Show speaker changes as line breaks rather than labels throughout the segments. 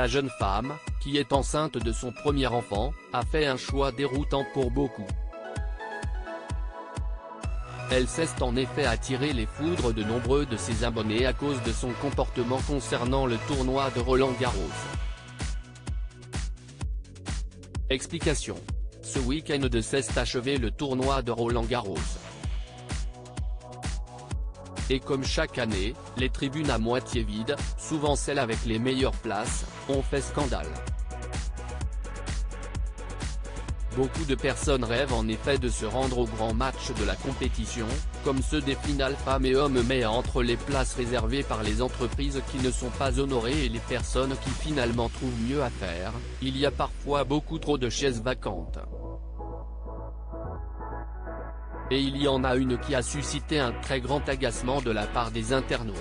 La jeune femme, qui est enceinte de son premier enfant, a fait un choix déroutant pour beaucoup. Elle s'est en effet attiré les foudres de nombreux de ses abonnés à cause de son comportement concernant le tournoi de Roland-Garros. Explication. Ce week-end s'est achevé le tournoi de Roland-Garros. Et comme chaque année, les tribunes à moitié vides, souvent celles avec les meilleures places, ont fait scandale. Beaucoup de personnes rêvent en effet de se rendre aux grands matchs de la compétition, comme ceux des finales femmes et hommes, mais entre les places réservées par les entreprises qui ne sont pas honorées et les personnes qui finalement trouvent mieux à faire, il y a parfois beaucoup trop de chaises vacantes. Et il y en a une qui a suscité un très grand agacement de la part des internautes.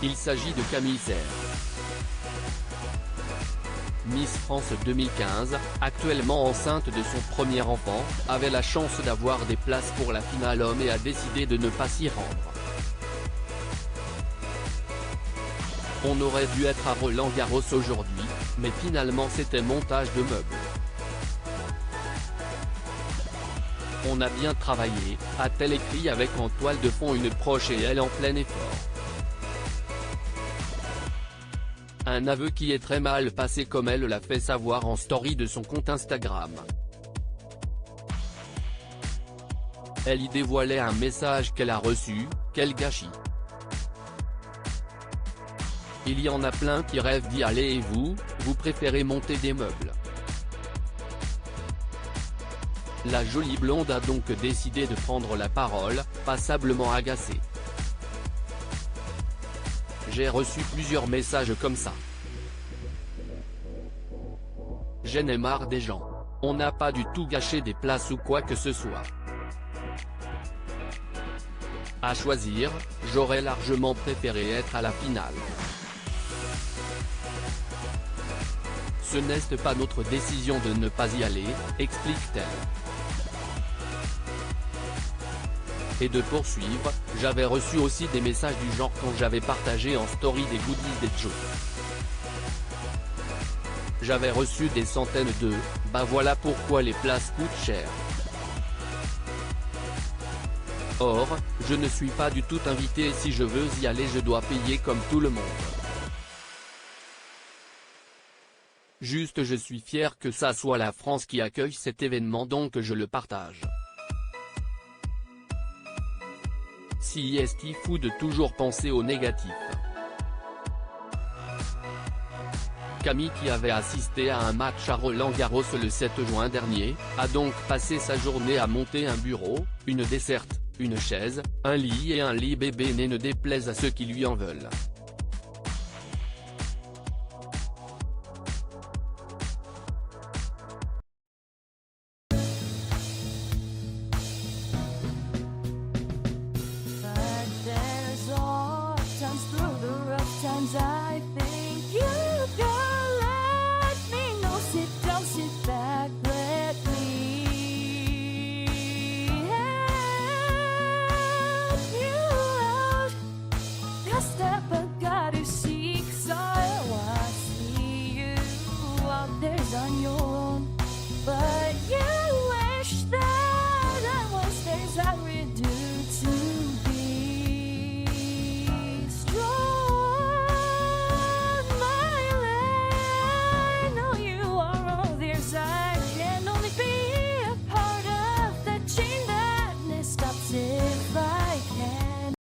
Il s'agit de Camille Serre. Miss France 2015, actuellement enceinte de son premier enfant, avait la chance d'avoir des places pour la finale homme et a décidé de ne pas s'y rendre. On aurait dû être à Roland-Garros aujourd'hui, mais finalement c'était montage de meubles. On a bien travaillé, a-t-elle écrit avec en toile de fond une proche et elle en plein effort. Un aveu qui est très mal passé comme elle l'a fait savoir en story de son compte Instagram. Elle y dévoilait un message qu'elle a reçu: quel gâchis. Il y en a plein qui rêvent d'y aller et vous préférez monter des meubles. La jolie blonde a donc décidé de prendre la parole, passablement agacée. J'ai reçu plusieurs messages comme ça. J'en ai marre des gens. On n'a pas du tout gâché des places ou quoi que ce soit. À choisir, j'aurais largement préféré être à la finale. Ce n'est pas notre décision de ne pas y aller, explique-t-elle. Et de poursuivre, j'avais reçu aussi des messages du genre quand j'avais partagé en story des goodies des Joe. J'avais reçu des centaines de « bah voilà pourquoi les places coûtent cher ». Or, je ne suis pas du tout invité et si je veux y aller je dois payer comme tout le monde. Juste je suis fier que ça soit la France qui accueille cet événement donc je le partage. Si est fou de toujours penser au négatif. Camille, qui avait assisté à un match à Roland-Garros le 7 juin dernier, a donc passé sa journée à monter un bureau, une desserte, une chaise, un lit et un lit bébé né ne déplaise à ceux qui lui en veulent.